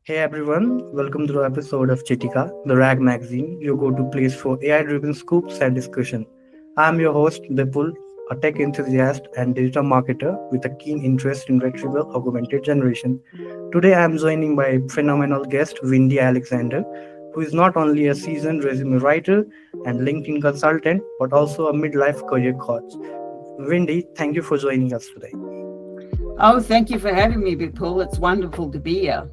Hey everyone, welcome to the episode of Chitika, the RAG magazine, your go-to place for AI-driven scoops and discussion. I'm your host Bipul, a tech enthusiast and digital marketer with a keen interest in retrieval-augmented generation. Today I'm joining my phenomenal guest Wendy Alexander, who is not only a seasoned resume writer and LinkedIn consultant, but also a midlife career coach. Wendy, thank you for joining us today. Oh, thank you for having me, Bipul. It's wonderful to be here.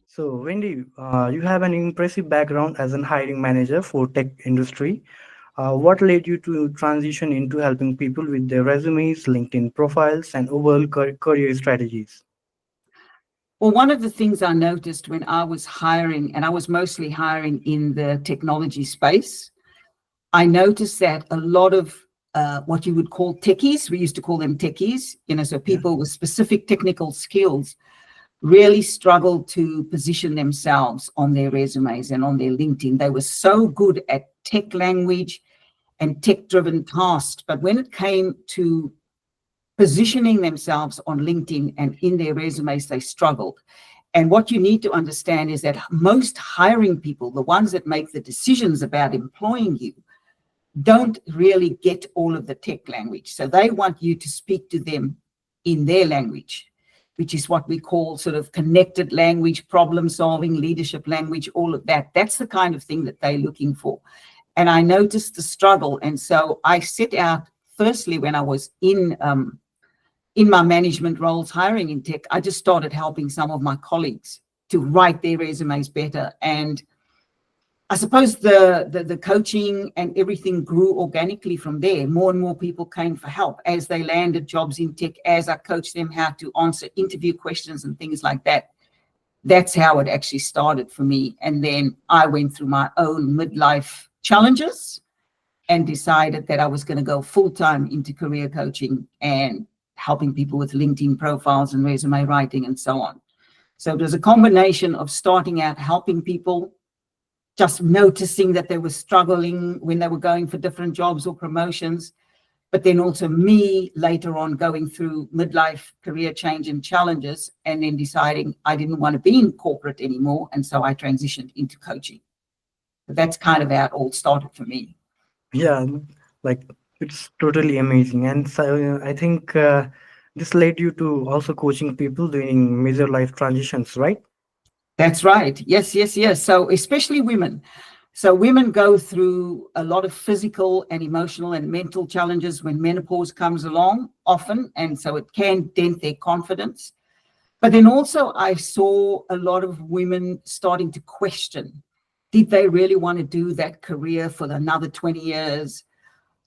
So, Wendy, you have an impressive background as an hiring manager for tech industry. What led you to transition into helping people with their resumes, LinkedIn profiles, and overall career strategies? Well, one of the things I noticed when I was hiring, and I was mostly hiring in the technology space, I noticed that a lot of what you would call techies, we used to call them techies, so Yeah. people with specific technical skills really struggled to position themselves on their resumes and on their LinkedIn. They were so good at tech language and tech-driven tasks, but when it came to positioning themselves on LinkedIn and in their resumes, they struggled. And what you need to understand is that most hiring people, the ones that make the decisions about employing you, don't really get all of the tech language. So they want you to speak to them in their language, which is what we call sort of connected language, problem solving, leadership language, all of that. That's the kind of thing that they're looking for. And I noticed the struggle. And so I set out, firstly, when I was in my management roles, hiring in tech, I just started helping some of my colleagues to write their resumes better. And I suppose the coaching and everything grew organically from there. More and more people came for help as they landed jobs in tech, as I coached them how to answer interview questions and things like that. That's how it actually started for me. And then I went through my own midlife challenges and decided that I was going to go full-time into career coaching and helping people with LinkedIn profiles and resume writing and so on. So it was a combination of starting out helping people, just noticing that they were struggling when they were going for different jobs or promotions, but then also me later on going through midlife career change and challenges, and then deciding I didn't want to be in corporate anymore. And so I transitioned into coaching. But that's kind of how it all started for me. Yeah, like it's totally amazing. And so I think this led you to also coaching people doing major life transitions, right? That's right. Yes, yes, yes. So especially women. So women go through a lot of physical and emotional and mental challenges when menopause comes along often. And so it can dent their confidence. But then also I saw a lot of women starting to question, did they really want to do that career for another 20 years?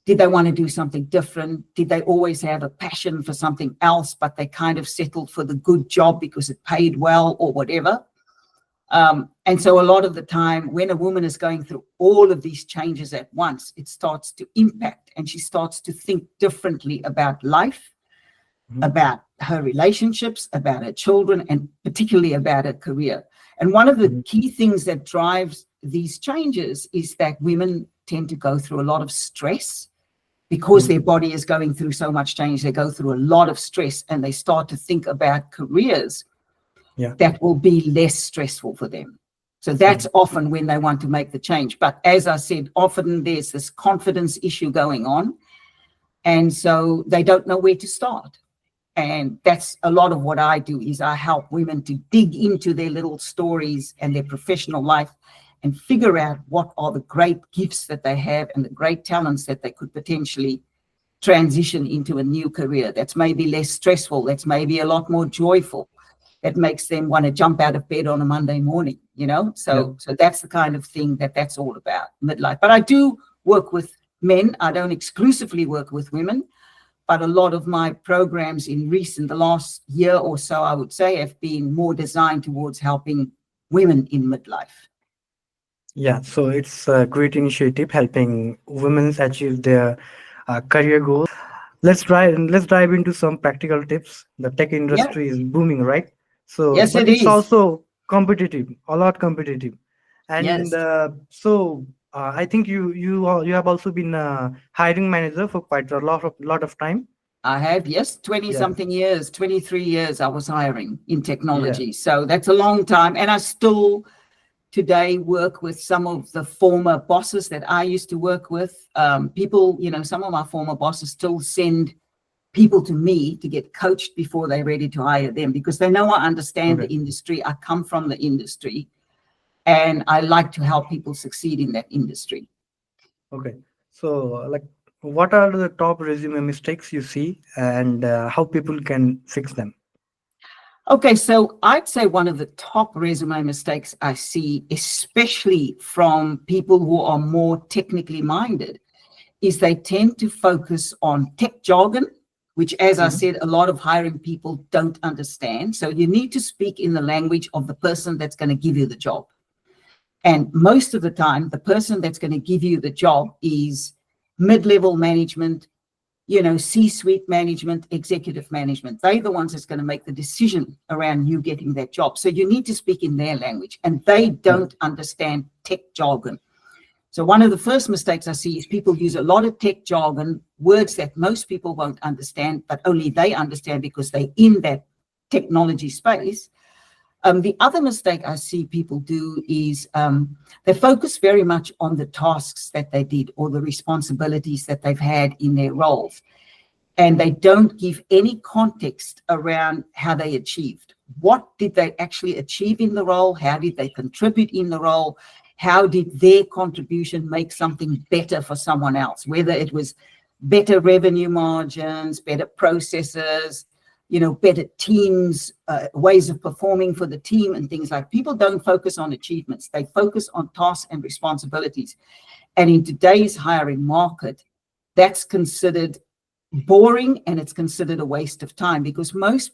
Did they want to do something different? Did they always have a passion for something else, but they kind of settled for the good job because it paid well or whatever? And so a lot of the time when a woman is going through all of these changes at once, it starts to impact and she starts to think differently about life, Mhm. about her relationships, about her children, and particularly about her career. And one of the Mhm. key things that drives these changes is that women tend to go through a lot of stress because Mhm. their body is going through so much change. They go through a lot of stress and they start to think about careers Yeah. that will be less stressful for them. So Mhm. that's often when they want to make the change. But as I said, often there's this confidence issue going on. And so they don't know where to start. And that's a lot of what I do is I help women to dig into their little stories and their professional life and figure out what are the great gifts that they have and the great talents that they could potentially transition into a new career that's maybe less stressful, that's maybe a lot more joyful, that makes them want to jump out of bed on a Monday morning, Yeah. So that's the kind of thing that's all about, midlife. But I do work with men. I don't exclusively work with women, but a lot of my programs in the last year or so, I would say, have been more designed towards helping women in midlife. Yeah, so it's a great initiative helping women achieve their career goals. Let's dive into some practical tips. The tech Yeah. industry is booming, right? So, Yes, but it it's is. also competitive, a lot competitive. And Yes. I think you have also been a hiring manager for quite a lot of time. I have, yes, 20 Yeah, something years, 23 years I was hiring in yeah, technology. So that's a long time. And I still today work with some of the former bosses that I used to work with. People, some of my former bosses still send people to me to get coached before they're ready to hire them because they know I understand okay, the industry. I come from the industry and I like to help people succeed in that industry. okay. So, like, what are the top resume mistakes you see, and how people can fix them? Okay, so I'd say one of the top resume mistakes I see, especially from people who are more technically minded, is they tend to focus on tech jargon, which, as I Mhm. said, a lot of hiring people don't understand. So you need to speak in the language of the person that's going to give you the job. And most of the time, the person that's going to give you the job is mid-level management, C-suite management, executive management. They're the ones that's going to make the decision around you getting that job. So you need to speak in their language, and they Yeah, don't understand tech jargon. So one of the first mistakes I see is people use a lot of tech jargon, words that most people won't understand, but only they understand because they're in that technology space. The other mistake I see people do is they focus very much on the tasks that they did or the responsibilities that they've had in their roles. And they don't give any context around how they achieved. What did they actually achieve in the role? How did they contribute in the role? How did their contribution make something better for someone else? Whether it was better revenue margins, better processes, better teams, ways of performing for the team and things like. People don't focus on achievements. They focus on tasks and responsibilities. And in today's hiring market, that's considered boring and it's considered a waste of time because most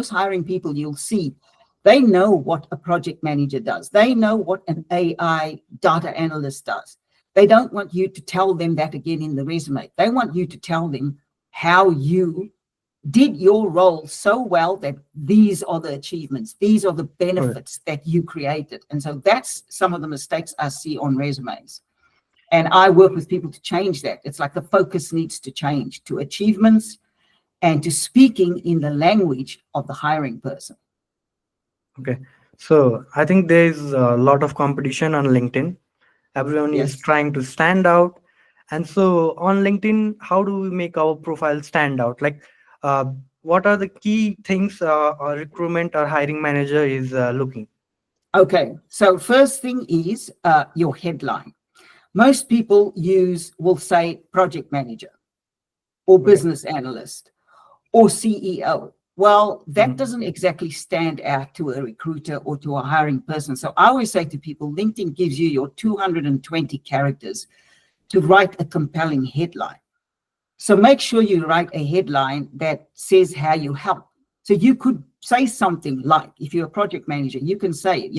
hiring people you'll see, they know what a project manager does. They know what an AI data analyst does. They don't want you to tell them that again in the resume. They want you to tell them how you did your role so well that these are the achievements, these are the okay, benefits that you created. And so that's some of the mistakes I see on resumes. And I work with people to change that. It's like the focus needs to change to achievements and to speaking in the language of the hiring person. okay. So, I think there is a lot of competition on LinkedIn. Everyone is Yes. trying to stand out. And so, on LinkedIn, how do we make our profile stand out? Like, uh, what are the key things a recruitment or hiring manager is looking? Okay. So first thing is your headline. Most people will say project manager or Okay. business analyst or CEO. Well, that Mhm. doesn't exactly stand out to a recruiter or to a hiring person. So I always say to people, LinkedIn gives you your 220 characters to write a compelling headline. So make sure you write a headline that says how you help. So you could say something like, if you're a project manager, you can say,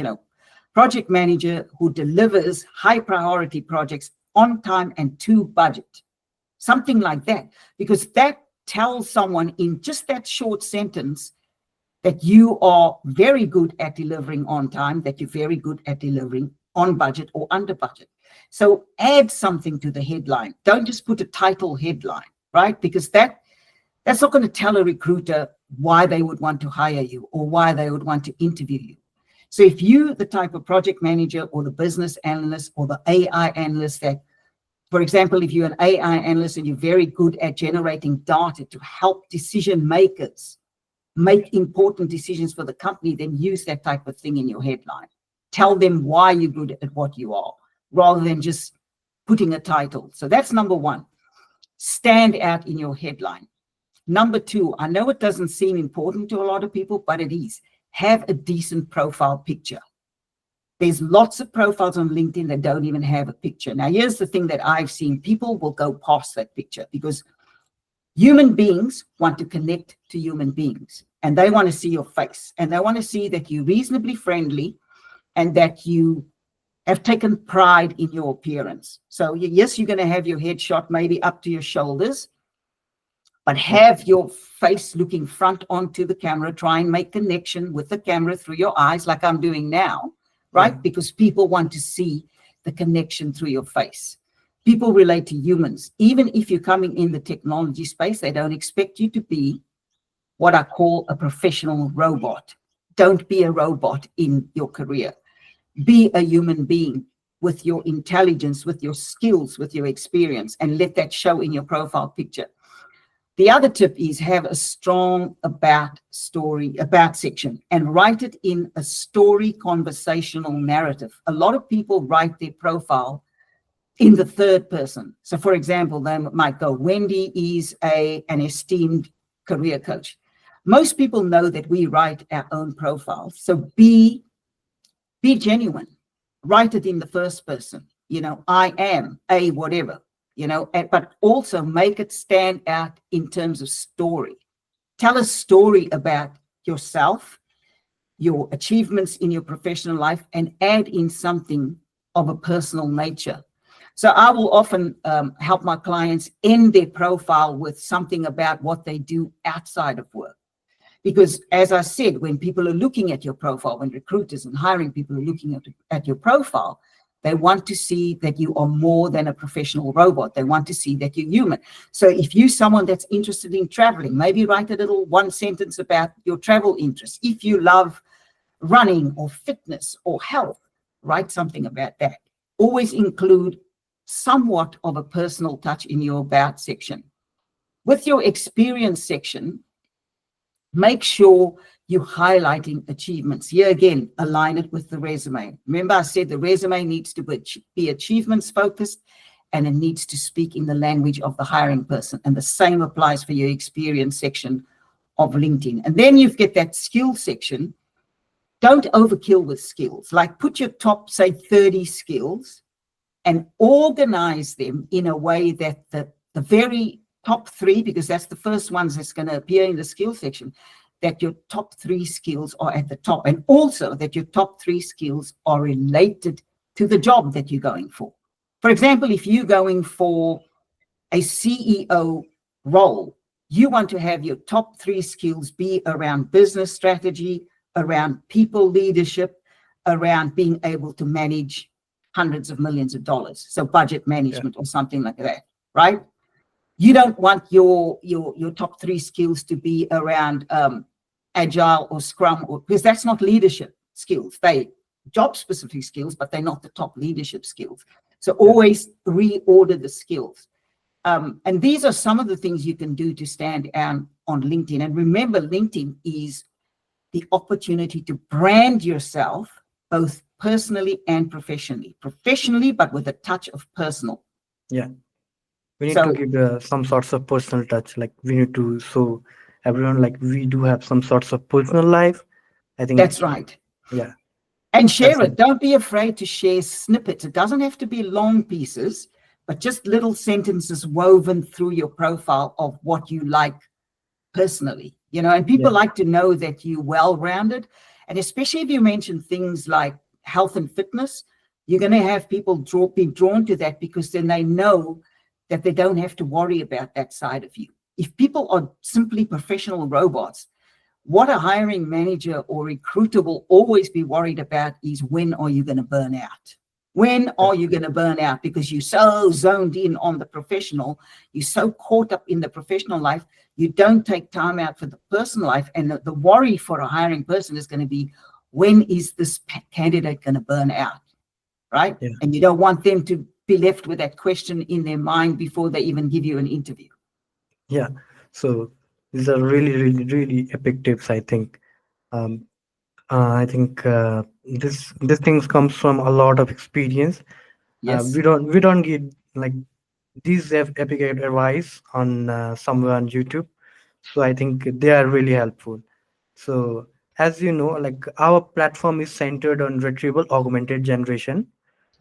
project manager who delivers high priority projects on time and to budget, something like that, because that tells someone in just that short sentence that you are very good at delivering on time, that you're very good at delivering on budget or under budget. So add something to the headline. Don't just put a title headline, right? Because that's not going to tell a recruiter why they would want to hire you or why they would want to interview you. So if you, the type of project manager or the business analyst or the AI analyst that, for example, if you're an AI analyst and you're very good at generating data to help decision makers make important decisions for the company, then use that type of thing in your headline. Tell them why you're good at what you are, rather than just putting a title. So that's number one. Stand out in your headline. Number two, I know it doesn't seem important to a lot of people, but it is. Have a decent profile picture. There's lots of profiles on LinkedIn that don't even have a picture. Now, here's the thing that I've seen. People will go past that picture because human beings want to connect to human beings and they want to see your face and they want to see that you're reasonably friendly and that you have taken pride in your appearance. So yes, you're going to have your headshot maybe up to your shoulders, but Yeah. have your face looking front onto the camera. Try and make connection with the camera through your eyes like I'm doing now, Yeah. right? Because people want to see the connection through your face. People relate to humans. Even if you're coming in the technology space, they don't expect you to be what I call a professional robot. Don't be a robot in your career. Be a human being with your intelligence, with your skills, with your experience, and let that show in your profile picture. The other tip is have a strong about section and write it in a story conversational narrative. A lot of people write their profile in the third person. So for example, they might go, Wendy is an esteemed career coach. Most people know that we write our own profiles. So be genuine. Write it in the first person. I am a whatever, but also make it stand out in terms of story. Tell a story about yourself, your achievements in your professional life, and add in something of a personal nature. So I will often help my clients end their profile with something about what they do outside of work. Because as I said, when people are looking at your profile, when recruiters and hiring people are looking at your profile, they want to see that you are more than a professional robot. They want to see that you're human. So if you're someone that's interested in traveling, maybe write a little one sentence about your travel interests. If you love running or fitness or health, write something about that. Always include somewhat of a personal touch in your about section. With your experience section, make sure you're highlighting achievements. Here again, align it with the resume. Remember, I said the resume needs to be achievements focused, and it needs to speak in the language of the hiring person. And the same applies for your experience section of LinkedIn. And then you get that skill section. Don't overkill with skills. Like put your top, say, 30 skills and organize them in a way that the very top three, because that's the first ones that's going to appear in the skill section, that your top three skills are at the top, and also that your top three skills are related to the job that you're going for. For example, if you're going for a CEO role, you want to have your top three skills be around business strategy, around people leadership, around being able to manage hundreds of millions of dollars. So budget management or something like that, right? You don't want your top three skills to be around agile or scrum, because that's not leadership skills. They job specific skills, but they're not the top leadership skills. So always reorder the skills. And these are some of the things you can do to stand out on LinkedIn. And remember, LinkedIn is the opportunity to brand yourself both personally and professionally. Professionally, but with a touch of personal. Yeah. We need to So give some sorts of personal touch. Like we need to show everyone like we do have some sorts of personal life. I think that's right. yeah. And That's share it. Don't be afraid to share snippets. It doesn't have to be long pieces, but just little sentences woven through your profile of what you like personally, and people like to know that you're well-rounded. And especially if you mention things like health and fitness, you're going to have people be drawn to that, because then they know that they don't have to worry about that side of you. If people are simply professional robots, what a hiring manager or recruiter will always be worried about is, when are you going to burn out? When are you going to burn out? Because you're so zoned in on the professional, you're so caught up in the professional life, you don't take time out for the personal life. And the worry for a hiring person is going to be, when is this candidate going to burn out, right? Yeah. And you don't want them to be left with that question in their mind before they even give you an interview. Yeah. So these are really, really, really epic tips, I think. Um, I think this things comes from a lot of experience. Yes. We don't get like these epic advice on somewhere on YouTube. So I think they are really helpful. So as you know, like our platform is centered on retrieval augmented generation.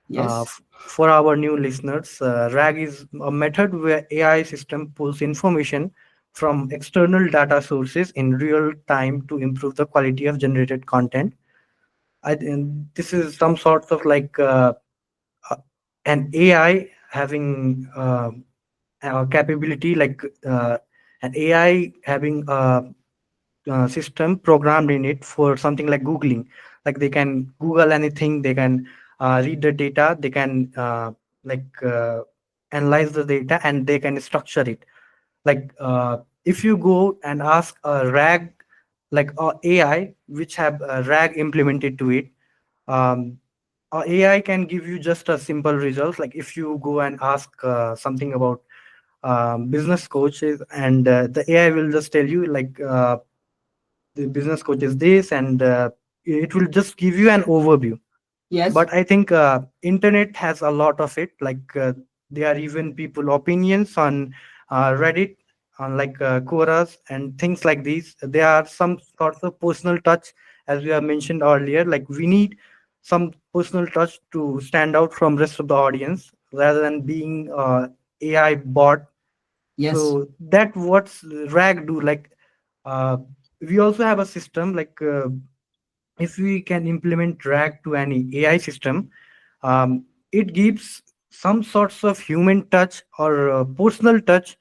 Yes. For our new listeners, RAG is a method where AI system pulls information from external data sources in real time to improve the quality of generated content. I think this is some sort of like uh, an AI having capability, like an AI having system programmed in it for something like Googling. Like they can Google anything, they can read the data, they can like analyze the data and they can structure it. Like if you go and ask a rag, like a AI which have a rag implemented to it, um, AI can give you just a simple results. Like if you go and ask something about business coaches, and the AI will just tell you like the business coach is this, and it will just give you an overview. Yes. But I think internet has a lot of it. Like there are even people opinions on Reddit, on like Quoras and things like these. There are some sorts of personal touch, as we have mentioned earlier. Like we need some personal touch to stand out from rest of the audience rather than being AI bot. Yes. So that what's rag do. Like uh, we also have a system like if we can implement rag to any AI system, it gives some sorts of human touch or personal touch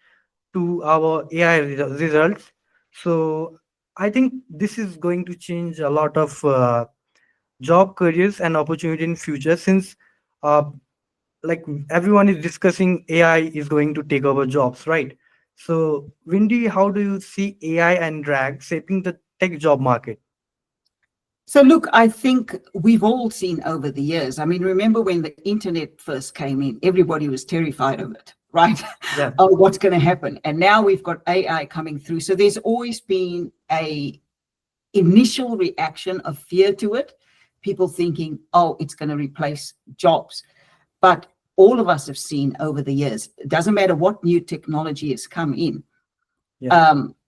to our AI results. So I think this is going to change a lot of job careers and opportunity in future, since uh, like everyone is discussing AI is going to take over jobs, right? So Wendy, how do you see AI and rag shaping the tech job market? So, look, I think we've all seen over the years. I mean, remember when the internet first came in, everybody was terrified of it, right? Yeah, Oh, what's going to happen? And now we've got AI coming through. So there's always been a initial reaction of fear to it, people thinking, oh, it's going to replace jobs. But all of us have seen over the years, it doesn't matter what new technology has come in. yeah,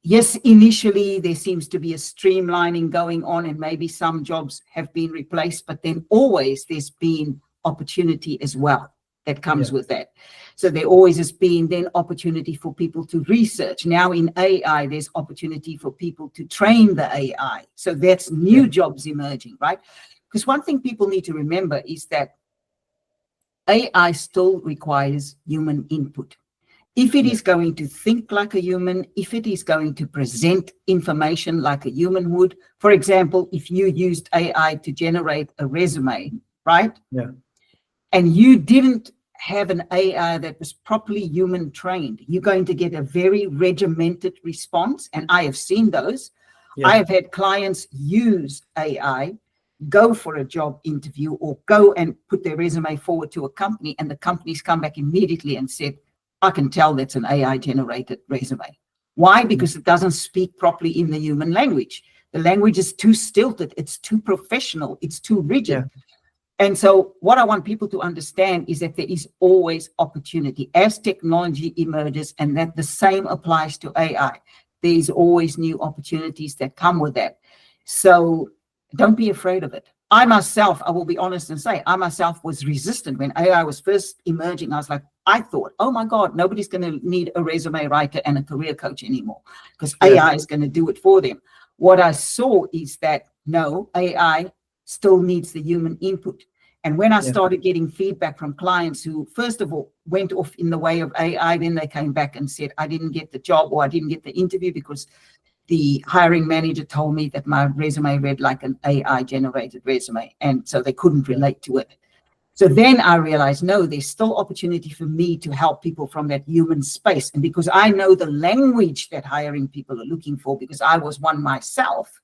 Yes, initially there seems to be a streamlining going on, and maybe some jobs have been replaced, but then always there's been opportunity as well that comes yeah, with that. So there always has been then opportunity for people to research. Now in AI, there's opportunity for people to train the AI. So that's yeah, new jobs emerging, right? Because one thing people need to remember is that AI still requires human input. If it yeah, is going to think like a human, if it is going to present information like a human would, for example, if you used AI to generate a resume, right? yeah, And you didn't have an AI that was properly human trained, you're going to get a very regimented response. And I have seen those. yeah, I have had clients use AI, go for a job interview or go and put their resume forward to a company, and the companies come back immediately and said, I can tell that's an AI generated resume. Why? Because it doesn't speak properly in the human language. The language is too stilted, it's too professional, it's too yeah, rigid. And so, what I want people to understand is that there is always opportunity as technology emerges, and that the same applies to AI. There's always new opportunities that come with that. So, don't be afraid of it. I myself, I will be honest and say, I myself was resistant when AI was first emerging. I was like, I thought, oh my God, nobody's going to need a resume writer and a career coach anymore because yeah, AI is going to do it for them. What I saw is that no, AI still needs the human input. And when I yeah, started getting feedback from clients who, first of all, went off in the way of AI, then they came back and said, I didn't get the job or I didn't get the interview because the hiring manager told me that my resume read like an AI generated resume. And so they couldn't yeah, relate to it. So then I realized, no, there's still opportunity for me to help people from that human space. And because I know the language that hiring people are looking for, because I was one myself,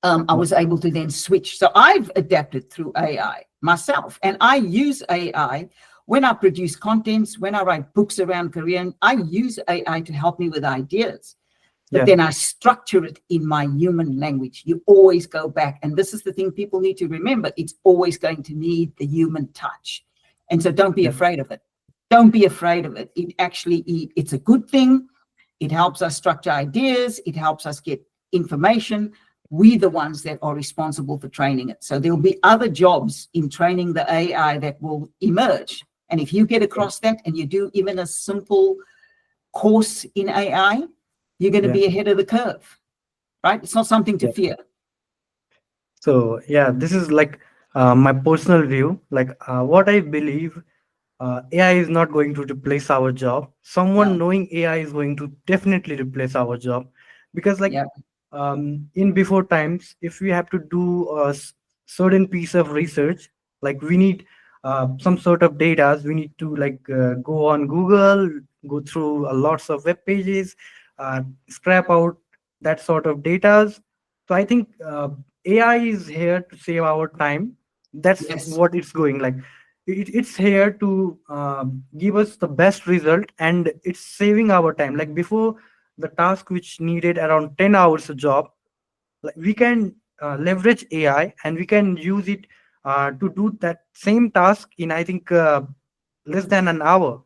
I yeah, was able to then switch. So I've adapted through AI myself, and I use AI when I produce contents, when I write books around Korean. I use AI to help me with ideas, but yeah, then I structure it in my human language. You always go back, and this is the thing people need to remember: it's always going to need the human touch, and so don't be yeah, afraid of it. Don't be afraid of it. It's a good thing. It helps us structure ideas. It helps us get information. We the ones that are responsible for training it. So there'll be other jobs in training the AI that will emerge. And if you get yeah, across that and you do even a simple course in AI, you're going to yeah, be ahead of the curve, right? It's not something to yeah. fear. So yeah, this is like my personal view. Like what I believe, AI is not going to replace our job. Someone No. knowing AI is going to definitely replace our job, because like Yeah. in before times, if we have to do a certain piece of research, like we need some sort of data, we need to go on Google, go through lots of web pages, scrap out that sort of data. So I think AI is here to save our time. That's Yes. what it's going like. It's here to give us the best result, and it's saving our time. Like before, the task which needed around 10 hours a job, like we can leverage AI and we can use it to do that same task in, I think, less than an hour.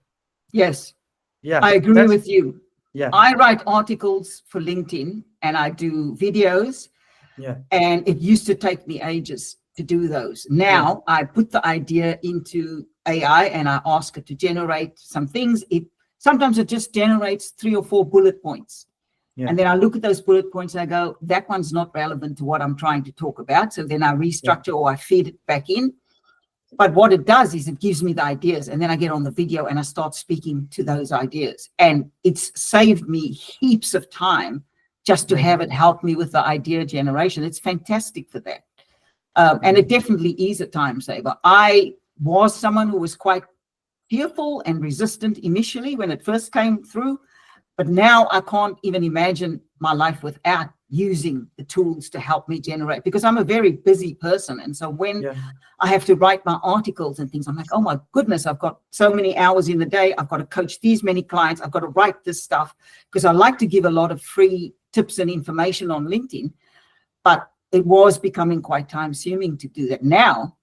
Yes. Yeah, I agree that's with you. yeah, I write articles for LinkedIn and I do videos, yeah, and it used to take me ages to do those. yeah, Now I put the idea into AI and I ask it to generate some things. Sometimes it just generates 3 or 4 bullet points. yeah, And then I look at those bullet points and I go, that one's not relevant to what I'm trying to talk about. So then I yeah, restructure or I feed it back in. But what it does is it gives me the ideas, and then I get on the video and I start speaking to those ideas. And it's saved me heaps of time just to yeah, have it help me with the idea generation. It's fantastic for that. And yeah, it definitely is a time saver. I was someone who was quite fearful and resistant initially when it first came through, but now I can't even imagine my life without using the tools to help me generate, because I'm a very busy person. And so when yeah, I have to write my articles and things, I'm like, oh my goodness, I've got so many hours in the day. I've got to coach these many clients. I've got to write this stuff, because I like to give a lot of free tips and information on LinkedIn, but it was becoming quite time consuming to do that. Now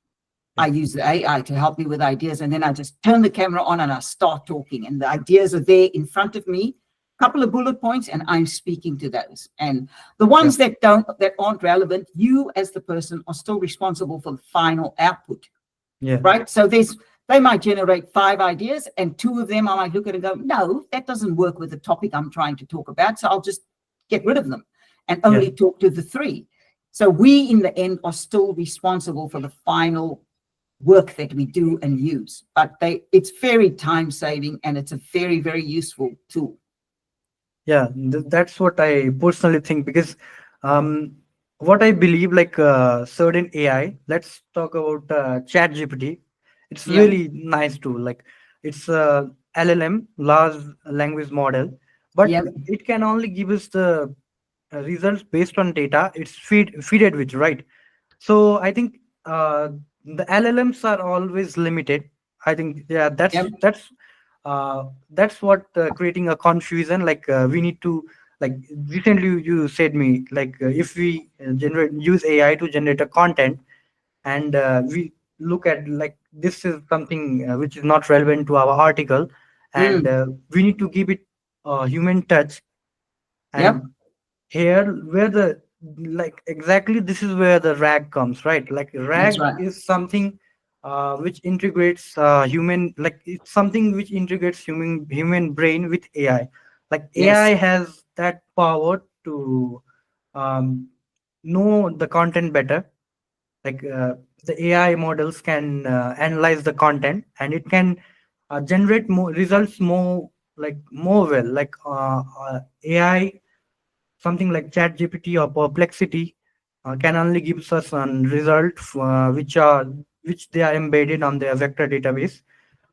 yeah, I use the AI to help me with ideas, and then I just turn the camera on and I start talking, and the ideas are there in front of me, couple of bullet points, and I'm speaking to those. And the yeah, ones that aren't relevant, you as the person are still responsible for the final output, yeah, right? So they might generate 5 ideas, and 2 of them I might look at and go, no, that doesn't work with the topic I'm trying to talk about. So I'll just get rid of them and yeah. only talk to the 3. So we in the end are still responsible for the final work that we do and use. But it's very time saving, and it's a very, very useful tool. Yeah, that's what I personally think, because um, what I believe, like certain AI. Let's talk about Chat GPT. It's Yeah. really nice tool. Like it's a LLM, large language model, but Yeah. it can only give us the results based on data it's feeded with, right? So I think the LLMs are always limited. I think, yeah, Yeah. that's what creating a confusion. Like we need to, like recently you said me, like if we generate use AI to generate a content, and we look at like this is something which is not relevant to our article, and Mm. we need to give it a human touch. Yep. And here where the, like exactly this is where the rag comes, right? Like That's rag right. is something which integrates human, like it's something which integrates human brain with AI. Like AI Yes. has that power to um, know the content better. Like the AI models can analyze the content, and it can generate more results, more like more well. Like AI, something like chat gpt or perplexity can only gives us a result which they are embedded on their vector database.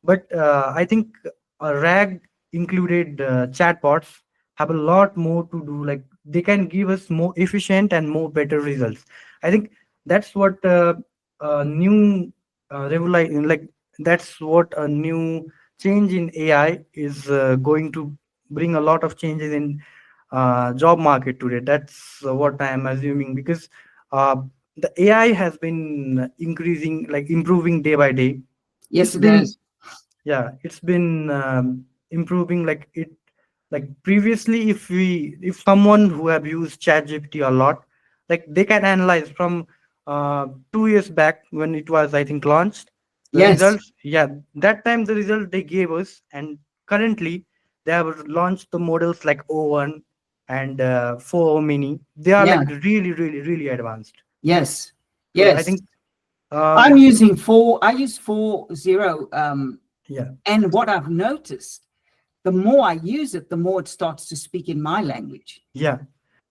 But I think rag included chatbots have a lot more to do. Like they can give us more efficient and more better results. I think that's what new revolution, like that's what a new change in AI is going to bring a lot of changes in job market today. That's what I am assuming, because uh, the AI has been increasing, like improving day by day. Yes, It's it been, is. yeah, it's been improving. Like it, like previously, if someone who have used ChatGPT a lot, like they can analyze from 2 years back when it was, I think, launched, the Yes. results. Yeah, that time the result they gave us, and currently they have launched the models like O1 and 4 mini. They are Yeah. like really, really, really advanced. Yes. So I Yes. think um, I'm using 4. I use 4.0. yeah, And what I've noticed, the more I use it, the more it starts to speak in my language. yeah.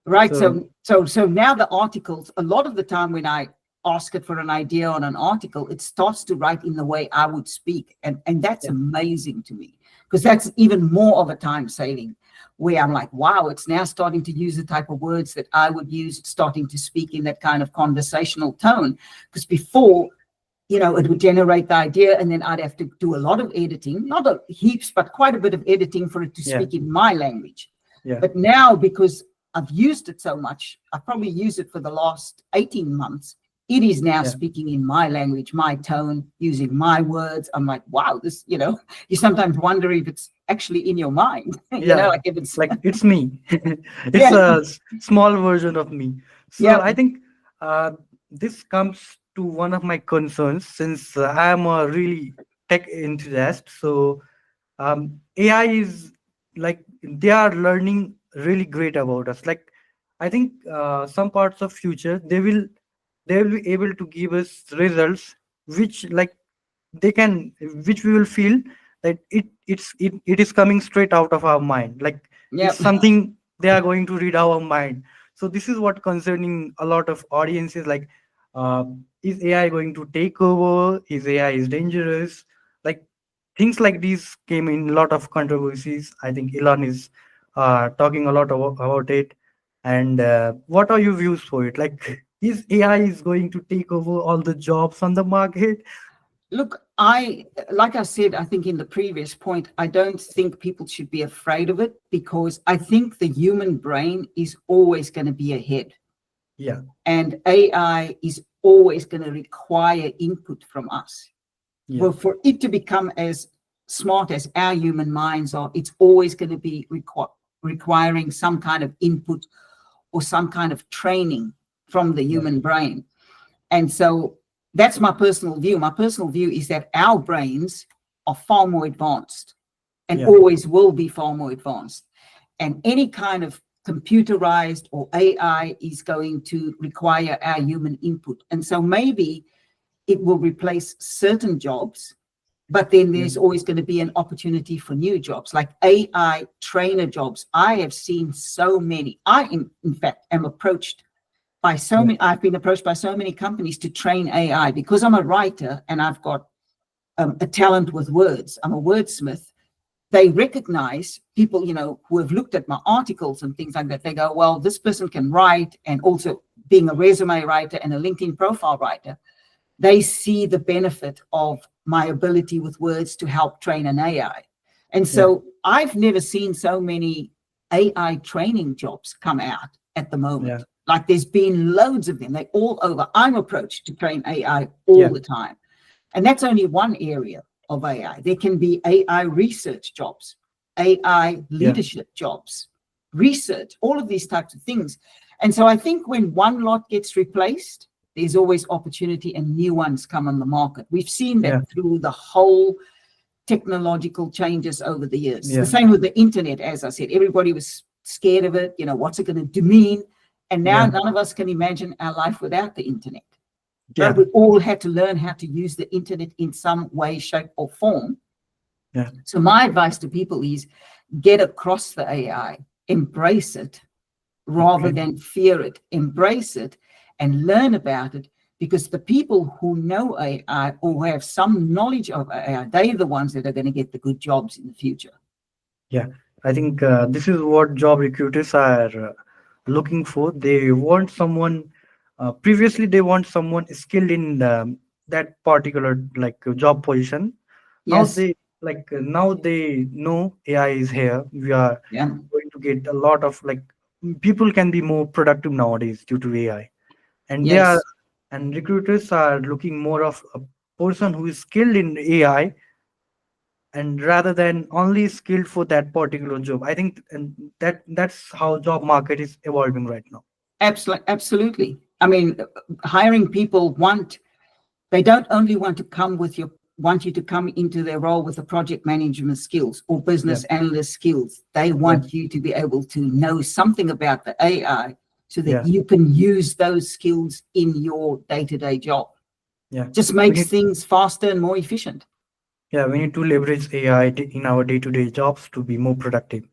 Right. So So now the articles, a lot of the time when I ask it for an idea on an article, it starts to write in the way I would speak. And that's Yeah. amazing to me, because that's even more of a time saving, where I'm like, wow, it's now starting to use the type of words that I would use, starting to speak in that kind of conversational tone. Because before, it would generate the idea, and then I'd have to do a lot of editing, not heaps, but quite a bit of editing for it to Yeah. speak in my language. Yeah. But now, because I've used it so much, I've probably used it for the last 18 months. It is now Yeah. speaking in my language, my tone, using my words. I'm like, wow, this, you sometimes wonder if it's actually in your mind, Yeah. like if it's, Like it's me. It's yeah, a small version of me. So yeah, I think uh, this comes to one of my concerns, since I am a really tech enthusiast. So AI is like they are learning really great about us. Like I think some parts of future they will be able to give us results which like they can which we will feel that it is coming straight out of our mind, like yeah. it's something they are going to read our mind. So this is what concerning a lot of audiences, like uh, is AI going to take over, is AI is dangerous, like things like these came in a lot of controversies. I think Elon is talking a lot about it. And what are your views for it, like is AI is going to take over all the jobs on the market? Look, like I said, I think in the previous point, I don't think people should be afraid of it, because I think the human brain is always going to be ahead, Yeah. and AI is always going to require input from us. Yeah. Well, for it to become as smart as our human minds are, it's always going to be requiring some kind of input or some kind of training from the Yeah. human brain. And so that's my personal view. My personal view is that our brains are far more advanced and Yeah. always will be far more advanced. And any kind of computerized or AI is going to require our human input. And so maybe it will replace certain jobs, but then Yeah. there's always going to be an opportunity for new jobs, like AI trainer jobs. I have seen so many. In fact, am approached by so Yeah. many. I've been approached by so many companies to train AI, because I'm a writer and I've got a talent with words. I'm a wordsmith. They recognize people, who have looked at my articles and things like that. They go, well, this person can write, and also being a resume writer and a LinkedIn profile writer, they see the benefit of my ability with words to help train an AI. And Yeah. so I've never seen so many AI training jobs come out at the Yeah. moment. Like there's been loads of them. They're all over. I'm approached to train AI all Yeah. the time. And that's only one area of AI. There can be AI research jobs, AI Yeah. leadership jobs, research, all of these types of things. And so I think when one lot gets replaced, there's always opportunity and new ones come on the market. We've seen Yeah. that through the whole technological changes over the years. The Yeah. same with the internet, as I said, everybody was scared of it. What's it going to mean? And now Yeah. none of us can imagine our life without the internet. But Yeah. we all had to learn how to use the internet in some way, shape, or form. Yeah. So my advice to people is get across the AI, embrace it rather Okay. than fear it. Embrace it and learn about it, because the people who know AI or who have some knowledge of AI, they're the ones that are going to get the good jobs in the future. Yeah. I think this is what job recruiters are looking for. They want someone. Previously, they want someone skilled in that particular like job position. Now Yes. they know AI is here. We are Yeah. going to get a lot of like people can be more productive nowadays due to AI, and they are Yes. and recruiters are looking more of a person who is skilled in AI, and rather than only skilled for that particular job. I think and that's how job market is evolving right now. Absolutely. Absolutely. I mean, hiring people they don't only want you to come into their role with the project management skills or Yeah. business analyst skills. They Yeah. want you to be able to know something about the AI so that Yeah. you can use those skills in your day-to-day job. Yeah. Just we makes need things faster and more efficient. yeah, we need to leverage AI in our day-to-day jobs to be more productive. So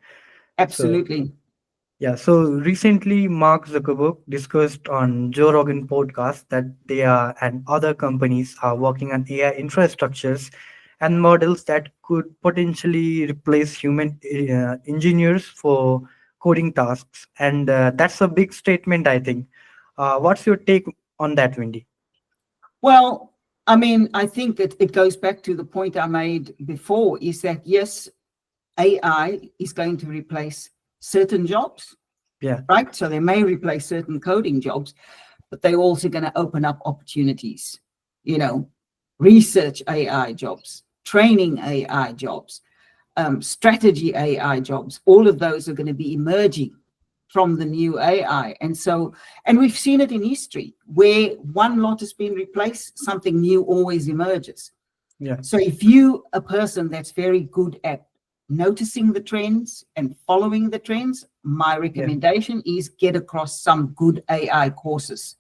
Absolutely. Yeah, so recently Mark Zuckerberg discussed on Joe Rogan podcast that they are and other companies are working on AI infrastructures and models that could potentially replace human engineers for coding tasks, and that's a big statement, I think. What's your take on that, Wendy? Well, I mean, I think it goes back to the point I made before, is that yes, AI is going to replace certain jobs, Yeah, right? So they may replace certain coding jobs, but they're also going to open up opportunities, you know, research AI jobs, training AI jobs, strategy AI jobs. All of those are going to be emerging from the new AI. And so, and we've seen it in history where one lot has been replaced, something new always emerges. yeah, So if you a person that's very good at noticing the trends and following the trends, my yeah, recommendation is get across some good AI courses,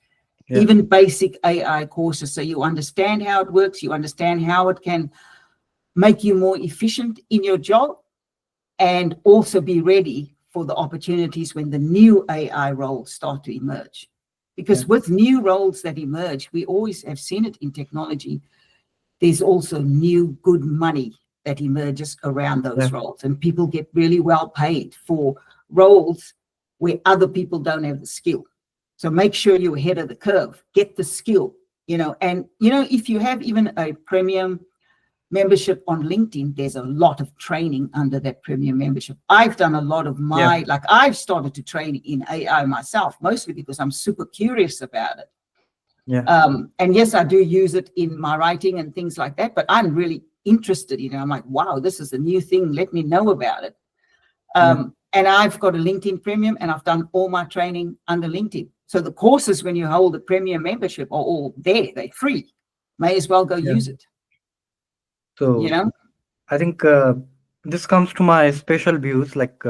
yeah, even basic AI courses, so you understand how it works, you understand how it can make you more efficient in your job, and also be ready for the opportunities when the new AI roles start to emerge. yeah, Because with new roles that emerge, we always have seen it in technology, there's also new good money that emerges around yeah, those roles. And people get really well paid for roles where other people don't have the skill. So make sure you're ahead of the curve, get the skill, and, if you have even a premium membership on LinkedIn, there's a lot of training under that premium membership. I've done a lot of yeah, I've started to train in AI myself, mostly because I'm super curious about it. yeah, And yes, I do use it in my writing and things like that, but I'm really interested. I'm like, wow, this is a new thing. Let me know about it. yeah, And I've got a LinkedIn premium and I've done all my training under LinkedIn. So the courses, when you hold a premium membership, are all there. They're free. May as well go yeah. use it, you So know? I think this comes to my special views. Like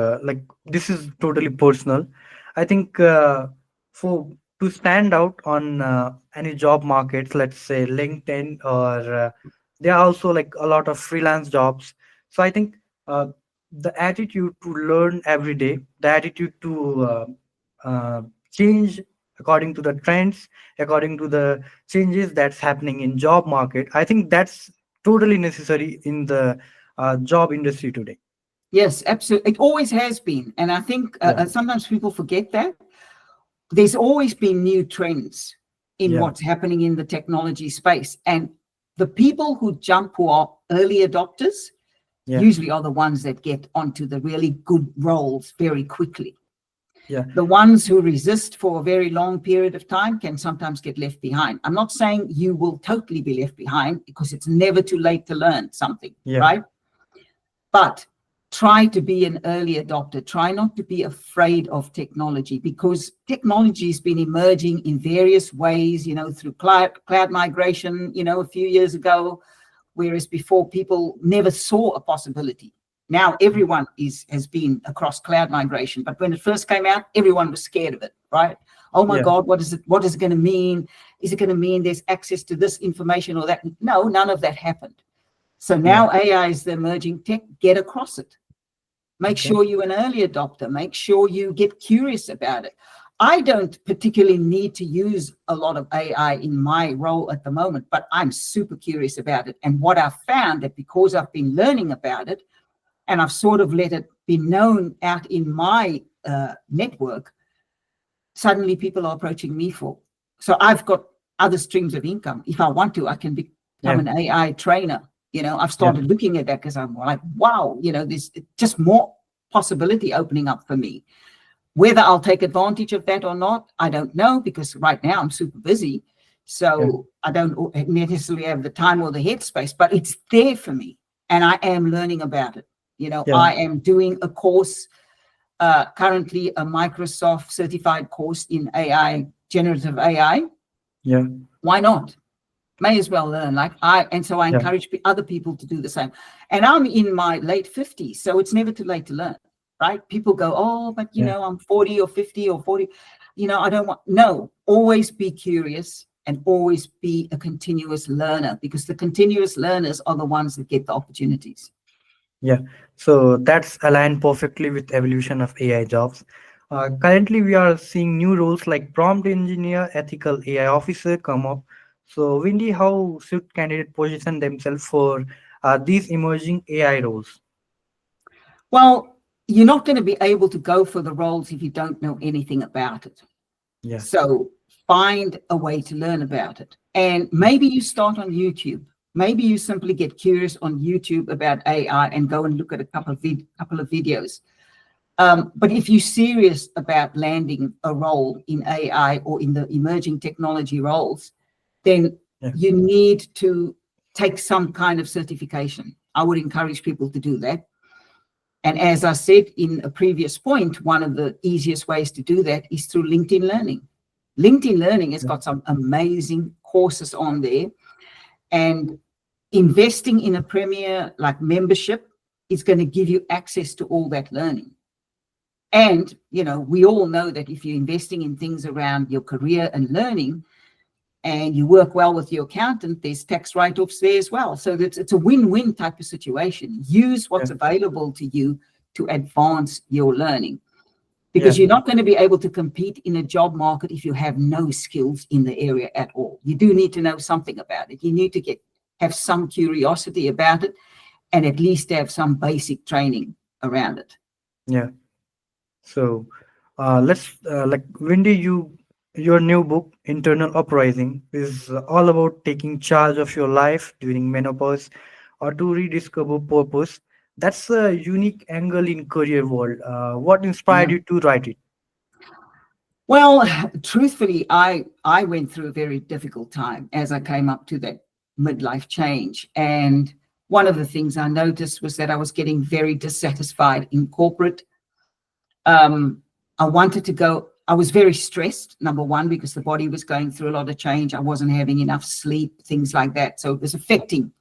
this is totally personal. I think for to stand out on any job markets, let's say LinkedIn, or there are also like a lot of freelance jobs. So I think uh, the attitude to learn every day, the attitude to uh, change according to the trends, according to the changes that's happening in job market. I think that's totally necessary in the job industry today. Yes, absolutely. It always has been. And I think Yeah, sometimes people forget that. There's always been new trends in yeah, what's happening in the technology space. And the people who jump, who are early adopters, yeah, usually are the ones that get onto the really good roles very quickly. yeah, The ones who resist for a very long period of time can sometimes get left behind. I'm not saying you will totally be left behind, because it's never too late to learn something, yeah, right? But try to be an early adopter. Try not to be afraid of technology, because technology has been emerging in various ways, through cloud migration, a few years ago, whereas before people never saw a possibility. Now everyone has been across cloud migration, but when it first came out, everyone was scared of it, right? Oh my yeah, God, what is it? What is it going to mean? Is it going to mean there's access to this information or that? No, none of that happened. So yeah. now AI is the emerging tech. Get across it. Make Okay. sure you're an early adopter. Make sure you get curious about it. I don't particularly need to use a lot of AI in my role at the moment, but I'm super curious about it. And what I've found, that because I've been learning about it and I've sort of let it be known out in my network, suddenly people are approaching me for. So I've got other streams of income. If I want to, I can become Yeah, an AI trainer. I've yeah, started looking at that because I'm like, wow, there's just more possibility opening up for me. Whether I'll take advantage of that or not, I don't know, because right now I'm super busy. yeah, So I don't necessarily have the time or the headspace, but it's there for me. And I am learning about it. yeah, I am doing a course, currently a Microsoft certified course in AI, generative AI. yeah, Why not? May as well learn. And so I yeah, encourage other people to do the same. And I'm in my late 50s, so it's never too late to learn, right? People go, oh, but yeah, I'm 40 or 50 or 40. I don't want, no, always be curious and always be a continuous learner, because the continuous learners are the ones that get the opportunities. yeah. So that's aligned perfectly with evolution of AI jobs. Currently, we are seeing new roles like prompt engineer, ethical AI officer come up. So, Wendy, how should candidates position themselves for these emerging AI roles? Well, you're not going to be able to go for the roles if you don't know anything about it. Yeah, So find a way to learn about it. And maybe you start on YouTube. Maybe you simply get curious on YouTube about AI and go and look at a couple of videos. But if you're serious about landing a role in AI or in the emerging technology roles, then yeah, you need to take some kind of certification. I would encourage people to do that. And as I said in a previous point, one of the easiest ways to do that is through LinkedIn Learning. LinkedIn Learning has yeah, got some amazing courses on there, and investing in a premier like membership is going to give you access to all that learning. And, you know, we all know that if you're investing in things around your career and learning and you work well with your accountant, there's tax write-offs there as well. So it's a win-win type of situation. Use yeah, what's available to you to advance your learning, yeah, because you're not going to be able to compete in a job market if you have no skills in the area at all. You do need to know something about it. You need to have some curiosity about it and at least have some basic training around it. yeah. So, let's like Wendy, your new book, Internal Uprising, is all about taking charge of your life during menopause or to rediscover purpose. That's a unique angle in career world. What inspired Yeah. you to write it? Well, truthfully, I went through a very difficult time as I came up to that midlife change. And one of the things I noticed was that I was getting very dissatisfied in corporate. I wanted to go, I was very stressed, number one, because the body was going through a lot of change. I wasn't having enough sleep, things like that. So it was affecting,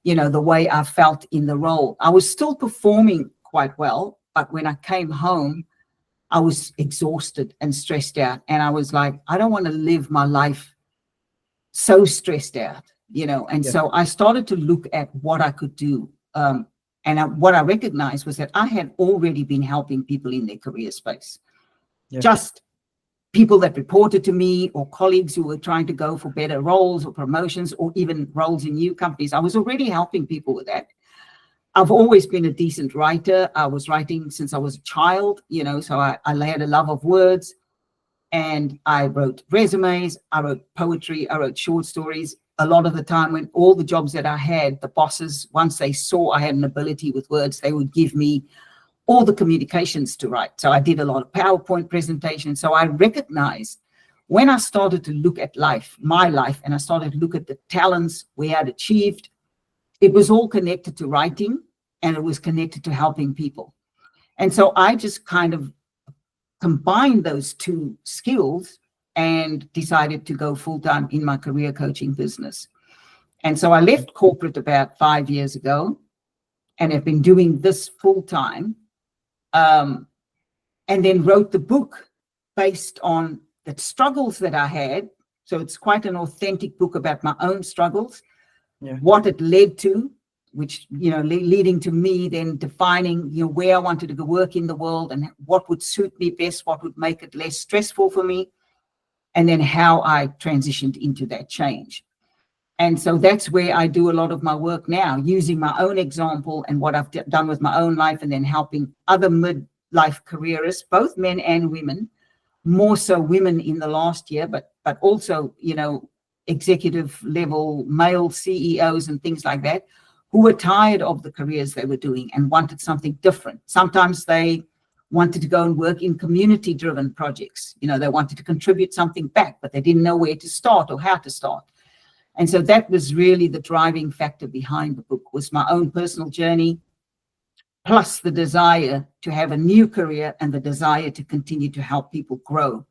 you know, the way I felt in the role. I was still performing quite well, but when I came home, I was exhausted and stressed out. And I was like, I don't want to live my life so stressed out, you know. And Yeah, so I started to look at what I could do. What I recognized was that I had already been helping people in their career space, yeah, just people that reported to me or colleagues who were trying to go for better roles or promotions or even roles in new companies. I was already helping people with that. I've always been a decent writer. I was writing since I was a child, you know, so I had a love of words, and I wrote resumes, I wrote poetry, I wrote short stories. A lot of the time, when all the jobs that I had, the bosses, once they saw I had an ability with words, they would give me all the communications to write. So I did a lot of PowerPoint presentations. So I recognized when I started to look at life, my life, and I started to look at the talents we had achieved, it was all connected to writing and it was connected to helping people. And so I just kind of combined those two skills and decided to go full time in my career coaching business. And so I left corporate about 5 years ago and have been doing this full time. And then wrote the book based on the struggles that I had. So it's quite an authentic book about my own struggles, yeah, what it led to, which, you know, leading to me then defining, you know, where I wanted to go work in the world and what would suit me best, what would make it less stressful for me, and then how I transitioned into that change. And so that's where I do a lot of my work now, using my own example and what I've done with my own life, and then helping other midlife careerists, both men and women, more so women in the last year, but also, you know, executive level male CEOs and things like that, who were tired of the careers they were doing and wanted something different. Sometimes they wanted to go and work in community driven projects. You know, they wanted to contribute something back, but they didn't know where to start or how to start. And so that was really the driving factor behind the book, was my own personal journey, plus the desire to have a new career and the desire to continue to help people grow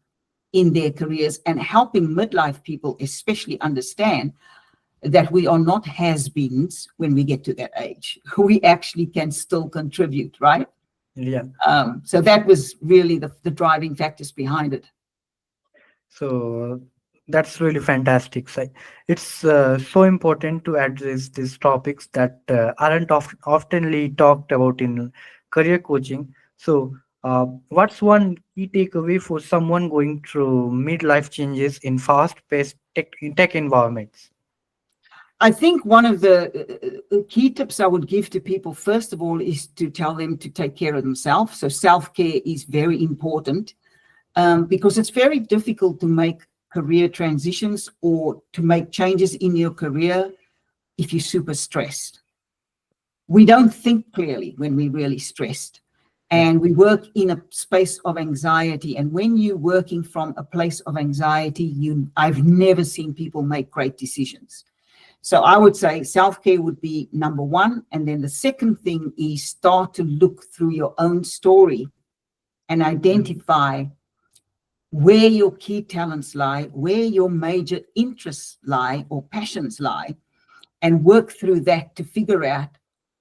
in their careers, and helping midlife people especially understand that we are not has-beens when we get to that age. We actually can still contribute, right? yeah. So that was really the driving factors behind it. So that's really fantastic. So it's so important to address these topics that aren't oftenly talked about in career coaching. So What's one key takeaway for someone going through midlife changes in fast-paced tech environments? I think one of the key tips I would give to people, first of all, is to tell them to take care of themselves. So self-care is very important, because it's very difficult to make career transitions or to make changes in your career if you're super stressed. We don't think clearly when we're really stressed, Yeah, and we work in a space of anxiety. And when you're working from a place of anxiety, I've never seen people make great decisions. So I would say self-care would be number one. And then the second thing is start to look through your own story and yeah, identify where your key talents lie, where your major interests lie or passions lie, and work through that to figure out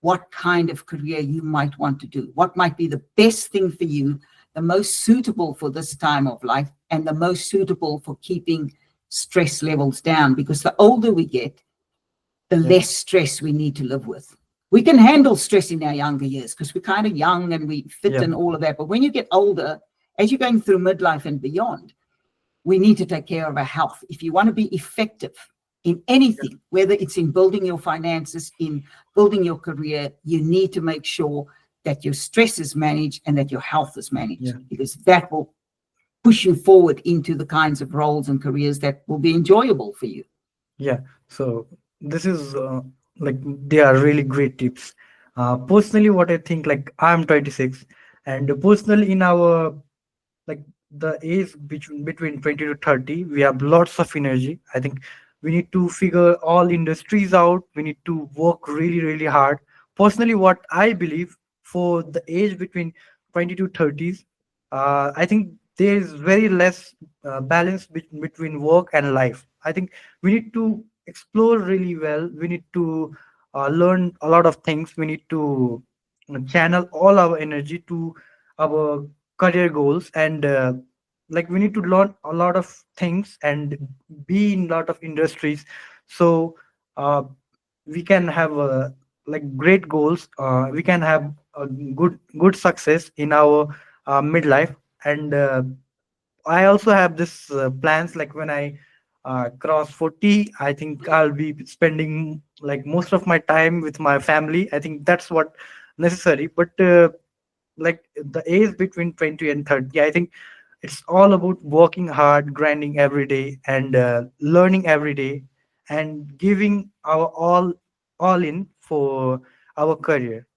what kind of career you might want to do, what might be the best thing for you, the most suitable for this time of life, and the most suitable for keeping stress levels down. Because the older we get, the yeah, less stress we need to live with. We can handle stress in our younger years because we're kind of young and we fit yeah, and all of that. But when you get older, as you're going through midlife and beyond, we need to take care of our health. If you want to be effective in anything, whether it's in building your finances, in building your career, you need to make sure that your stress is managed and that your health is managed, yeah. because that will push you forward into the kinds of roles and careers that will be enjoyable for you. Yeah, so this is like they are really great tips. Personally, what I think, like I'm 26, and personally in our like the age between 20 to 30, we have lots of energy. I think we need to figure all industries out. We need to work really, really hard. Personally, what I believe for the age between 20 to 30s, I think there is very less balance between work and life. I think we need to explore really well. We need to learn a lot of things. We need to channel all our energy to our career goals, and like we need to learn a lot of things and be in a lot of industries, so uh, we can have like great goals. We can have a good success in our midlife. And I also have this plans, like when I cross 40, I think I'll be spending like most of my time with my family. I think that's what necessary. But like the age between 20 and 30, I think it's all about working hard, grinding every day, and learning every day, and giving our all in for our career.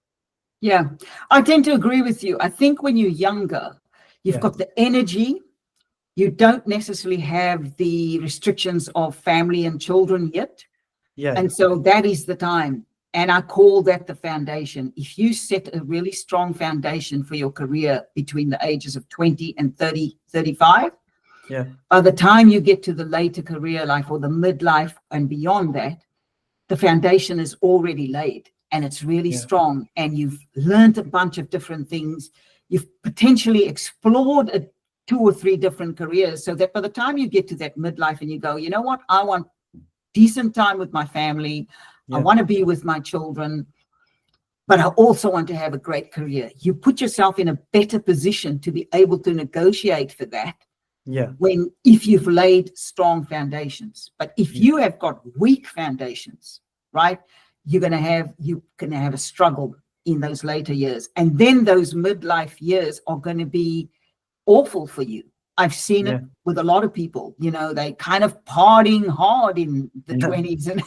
Yeah, I tend to agree with you. I think when you're younger, you've Yeah, got the energy. You don't necessarily have the restrictions of family and children yet. yeah, And so that is the time. And I call that the foundation. If you set a really strong foundation for your career between the ages of 20 and 30, 35, yeah, by the time you get to the later career life or the midlife and beyond that, the foundation is already laid and it's really yeah, strong. And you've learned a bunch of different things. You've potentially explored two or three different careers, so that by the time you get to that midlife and you go, you know what, I want decent time with my family. I yeah, want to be with my children, but I also want to have a great career. You put yourself in a better position to be able to negotiate for that yeah, when, if you've laid strong foundations. But if yeah, you have got weak foundations, right, you're going to have a struggle in those later years. And then those midlife years are going to be awful for you. I've seen yeah, it with a lot of people. They kind of partying hard in the yeah, 20s and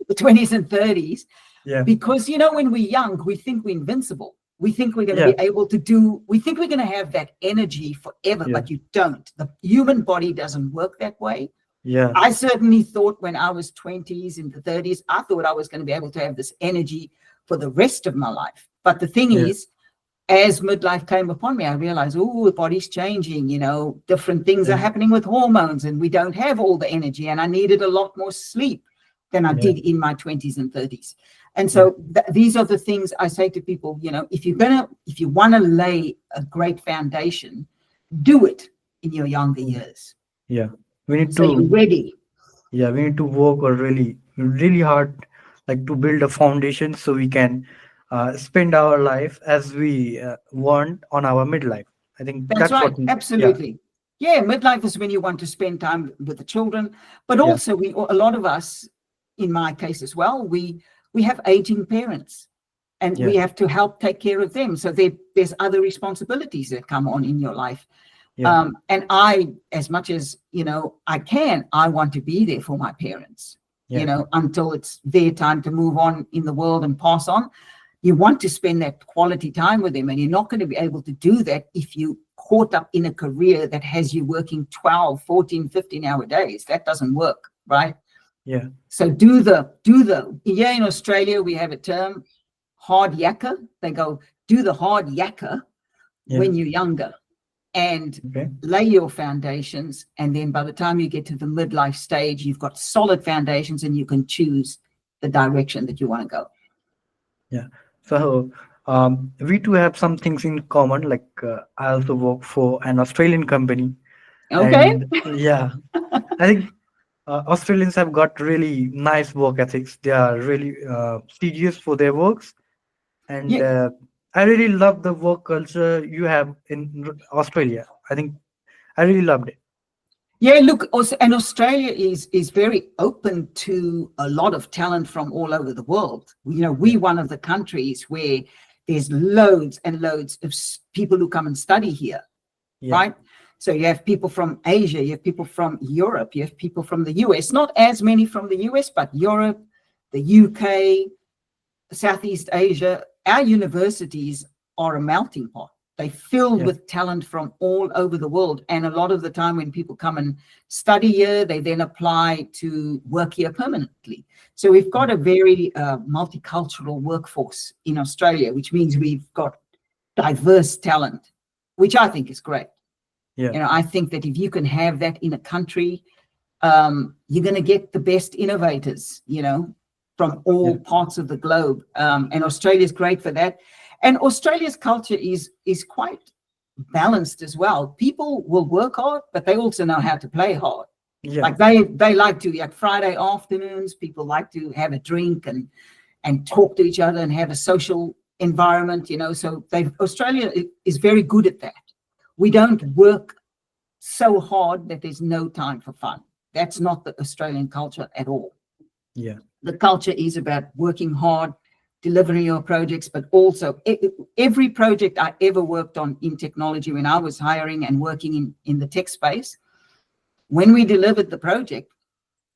the 20s and 30s, yeah, because when we're young, we think we're invincible. We think we're going to yeah, be able to do, we think we're going to have that energy forever, yeah, but you don't. The human body doesn't work that way. yeah, I certainly thought when I was 20s and the 30s, I thought I was going to be able to have this energy for the rest of my life. But the thing yeah, is, as midlife came upon me, I realized, oh, the body's changing, different things are yeah, happening with hormones and we don't have all the energy. And I needed a lot more sleep than I yeah, did in my 20s and 30s. And yeah, so these are the things I say to people, if you want to lay a great foundation, do it in your younger mm, years. yeah. We need So you're to, ready. yeah, we need to work or really, really hard, like to build a foundation so we can spend our life as we want on our midlife. I think That's that's right. what. Yeah, Absolutely. Yeah, midlife is when you want to spend time with the children, but yeah, also a lot of us, in my case as well, we have aging parents, and yeah, we have to help take care of them. So there's other responsibilities that come on in your life. yeah, And I, as much as I can, I want to be there for my parents. yeah, Until it's their time to move on in the world and pass on. You want to spend that quality time with them, and you're not going to be able to do that if you caught up in a career that has you working 12, 14, 15-hour days. That doesn't work, right? yeah, So yeah, in Australia we have a term, hard yakka. They go, do the hard yakka yeah. when you're younger and Okay. lay your foundations, and then by the time you get to the midlife stage, you've got solid foundations and you can choose the direction that you want to go. Yeah. So we two have some things in common. Like I also work for an Australian company, Okay. and yeah, I think Australians have got really nice work ethics. They are really serious for their works, and Yeah. I really love the work culture you have in Australia. I think I really loved it. Yeah, look, also, and Australia is very open to a lot of talent from all over the world. Yeah, We're one of the countries where there's loads and loads of people who come and study here, yeah, right? So you have people from Asia, you have people from Europe, you have people from the US, not as many from the US, but Europe, the UK, Southeast Asia. Our universities are a melting pot. They filled yeah, with talent from all over the world. And a lot of the time when people come and study here, they then apply to work here permanently. So we've yeah, got a very multicultural workforce in Australia, which means we've got diverse talent, which I think is great. yeah, I think that if you can have that in a country, you're going to get the best innovators, from yeah, all parts of the globe. And Australia is great for that. And Australia's culture is quite balanced as well. People will work hard, but they also know how to play hard. yeah, Like they like to, like Friday afternoons, people like to have a drink and talk to each other and have a social environment, So Australia is very good at that. We don't work so hard that there's no time for fun. That's not the Australian culture at all. yeah, The culture is about working hard, delivering your projects, but also every project I ever worked on in technology when I was hiring and working in the tech space, when we delivered the project,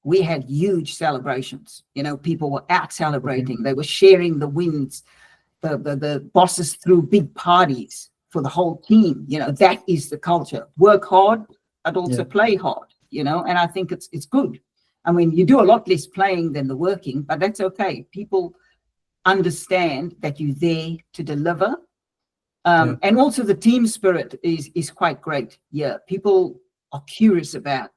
we had huge celebrations. People were out okay, celebrating. They were sharing the wins. The bosses threw big parties for the whole team. That is the culture. Work hard, but yeah, also play hard, and I think it's good. I mean, you do a lot less playing than the working, but that's okay. People understand that you're there to deliver. yeah, And also the team spirit is quite great. Yeah, people are curious about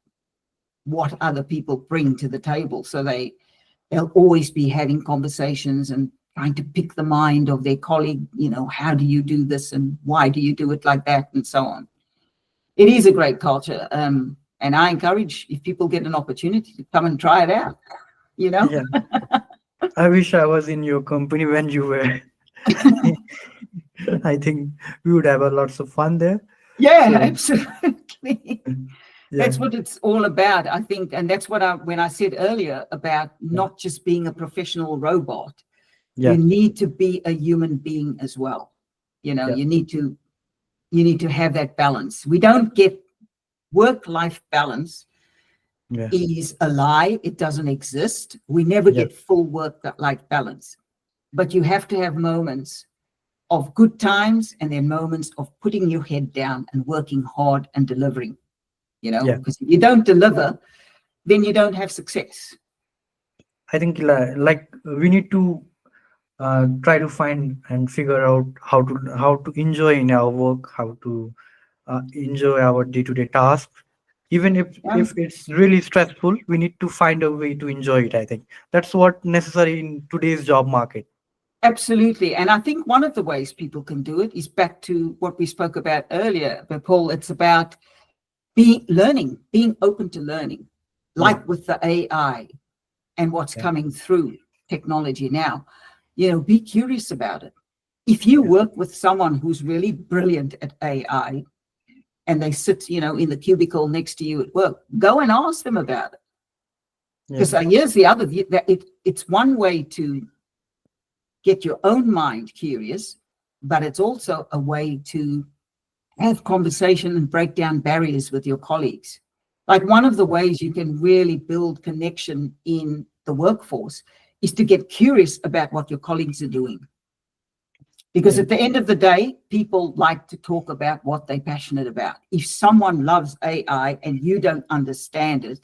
what other people bring to the table. So they'll always be having conversations and trying to pick the mind of their colleague, how do you do this and why do you do it like that and so on. It is a great culture. And I encourage, if people get an opportunity, to come and try it out, yeah. I wish I was in your company when you were. I think we would have a lots of fun there. Yeah, So absolutely. yeah, That's what it's all about, I think. And that's what when I said earlier about yeah, not just being a professional robot, you yeah, need to be a human being as well. yeah, You need to have that balance. We don't get work-life balance yeah, is a lie. It doesn't exist. We never yeah, get full work-life balance. But you have to have moments of good times and then moments of putting your head down and working hard and delivering, yeah. because if you don't deliver, then you don't have success. I think like we need to try to find and figure out how to enjoy in our work, how to enjoy our day-to-day tasks. Even Yeah, if it's really stressful, we need to find a way to enjoy it. I think that's what necessary in today's job market. absolutely. And I think one of the ways people can do it is back to what we spoke about earlier, but Paul, it's about being open to learning, Yeah, like with the AI and what's yeah, coming through technology now. Be curious about it. If you Yeah. work with someone who's really brilliant at AI and they sit, in the cubicle next to you at work, go and ask them about it. Yeah. Because here's the other, it's one way to get your own mind curious, but it's also a way to have conversation and break down barriers with your colleagues. Like one of the ways you can really build connection in the workforce is to get curious about what your colleagues are doing. Because Yeah. at the end of the day, people like to talk about what they're passionate about. If someone loves AI and you don't understand it,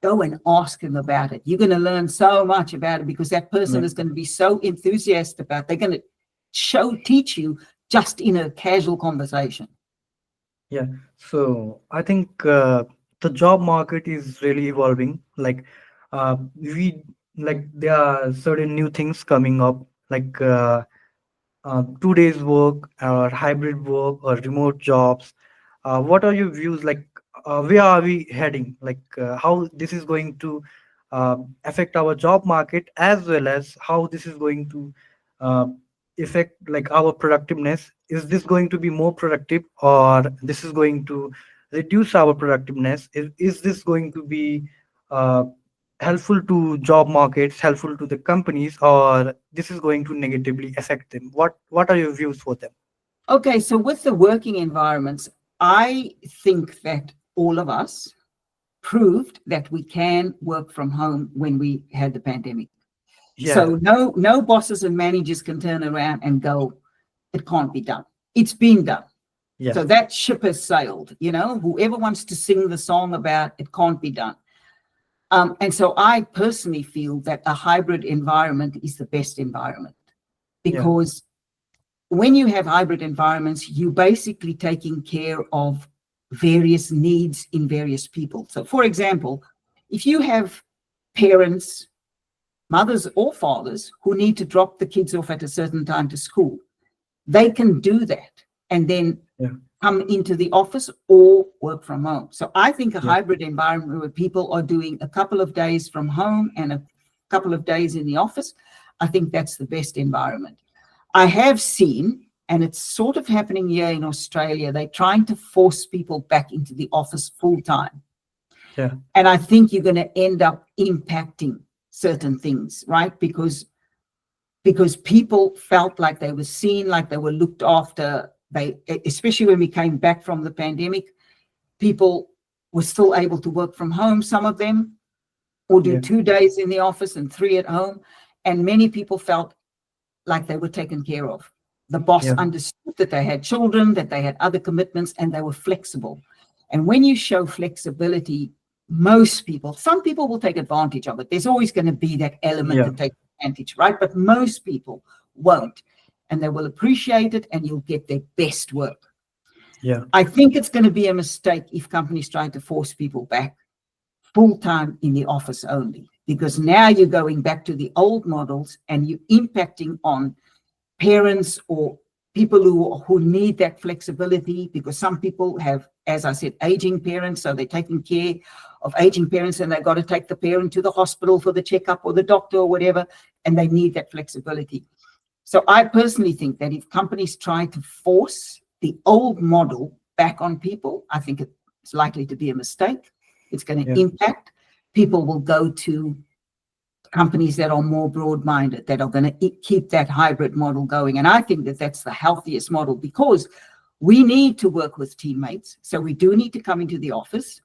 go and ask them about it. You're going to learn so much about it because that person Yeah. is going to be so enthusiastic about it. They're going to teach you just in a casual conversation. Yeah. So I think the job market is really evolving. We like there are certain new things coming up, like 2 days work or hybrid work or remote jobs. What are your views? Like, where are we heading? Like, how this is going to affect our job market, as well as how this is going to uh, affect like our productiveness. Is this going to be more productive, or this is going to reduce our productiveness? Is this going to be uh, helpful to job markets, helpful to the companies, or this is going to negatively affect them? What are your views for them? Okay, so with the working environments, I think that all of us proved that we can work from home when we had the pandemic. Yeah. So no bosses and managers can turn around and go, it can't be done. It's been done. Yeah. So that ship has sailed. Whoever wants to sing the song about it can't be done. And so I personally feel that a hybrid environment is the best environment, Yeah. because when you have hybrid environments, you're basically taking care of various needs in various people. So, for example, if you have parents, mothers or fathers, who need to drop the kids off at a certain time to school, they can do that and then Yeah. come into the office or work from home. So I think a Yeah. hybrid environment where people are doing a couple of days from home and a couple of days in the office, I think that's the best environment. I have seen, and it's sort of happening here in Australia, they're trying to force people back into the office full time. Yeah. And I think you're going to end up impacting certain things, right? Because people felt like they were seen, like they were looked after. They, especially when we came back from the pandemic, people were still able to work from home, some of them, or do Yeah. 2 days in the office and 3 at home. And many people felt like they were taken care of. The boss Yeah. understood that they had children, that they had other commitments, and they were flexible. And when you show flexibility, most people, some people will take advantage of it. There's always going to be that element Yeah. that takes advantage, right? But most people won't. And they will appreciate it, and you'll get their best work. Yeah. I think it's going to be a mistake if companies try to force people back full time in the office only, because now you're going back to the old models and you're impacting on parents or people who need that flexibility, because some people have, as I said, aging parents, so they're taking care of aging parents and they've got to take the parent to the hospital for the checkup or the doctor or whatever, and they need that flexibility. So I personally think that if companies try to force the old model back on people, I think it's likely to be a mistake. It's going Yeah. to impact. People will go to companies that are more broad-minded, that are going to keep that hybrid model going. And I think that that's the healthiest model, because we need to work with teammates. So we do need to come into the office.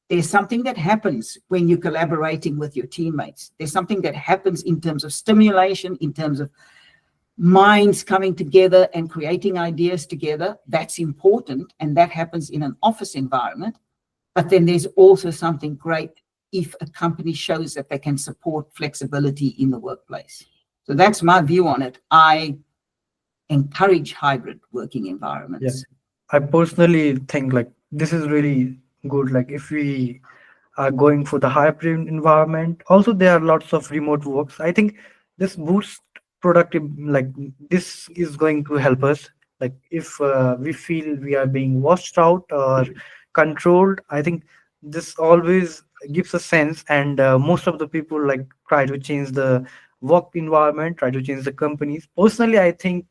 There's something that happens when you're collaborating with your teammates. There's something that happens in terms of stimulation, in terms of minds coming together and creating ideas together. That's important. And that happens in an office environment. But then there's also something great if a company shows that they can support flexibility in the workplace. So that's my view on it. I encourage hybrid working Yeah. environments. I personally think like this is really good. Like if we are going for the hybrid environment, also there are lots of remote works. I think this boosts productive. Like this is going to help us. Like if we feel we are being watched out or controlled, I think this always gives a sense. And most of the people like try to change the work environment, try to change the companies. Personally, I think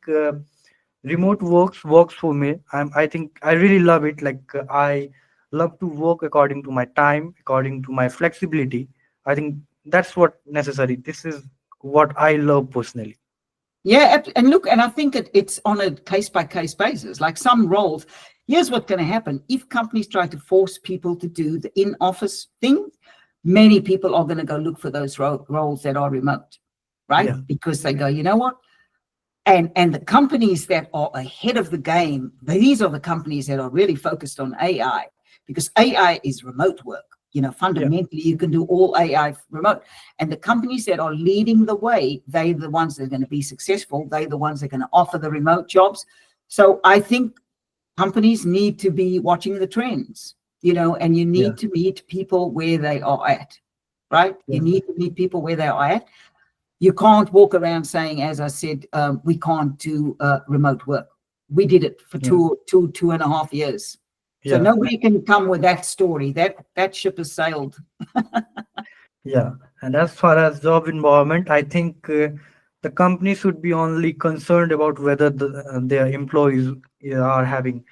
remote works for me. I think I really love it. Like I love to work according to my time, according to my flexibility. I think that's what necessary. This is what I love personally. Yeah, and look, and I think it's on a case by case basis. Like some roles, here's what's going to happen. If companies try to force people to do the in office thing, many people are going to go look for those roles that are remote, right? Yeah, Because they go, you know what? And the companies that are ahead of the game, these are the companies that are really focused on AI, because AI is remote work. yeah, Fundamentally, you can do all AI remote. And the companies that are leading the way, they're the ones that are going to be successful. They're the ones that are going to offer the remote jobs. So I think companies need to be watching the trends, and you yeah, need to meet people where they are at, right? You yeah, need to meet people where they are at. You can't walk around saying, as I said, we can't do remote work. We did it for yeah, 2.5 years. So yeah. nobody can come with that story. That ship has sailed. Yeah, and as far as job environment, I think the company should be only concerned about whether their employees are having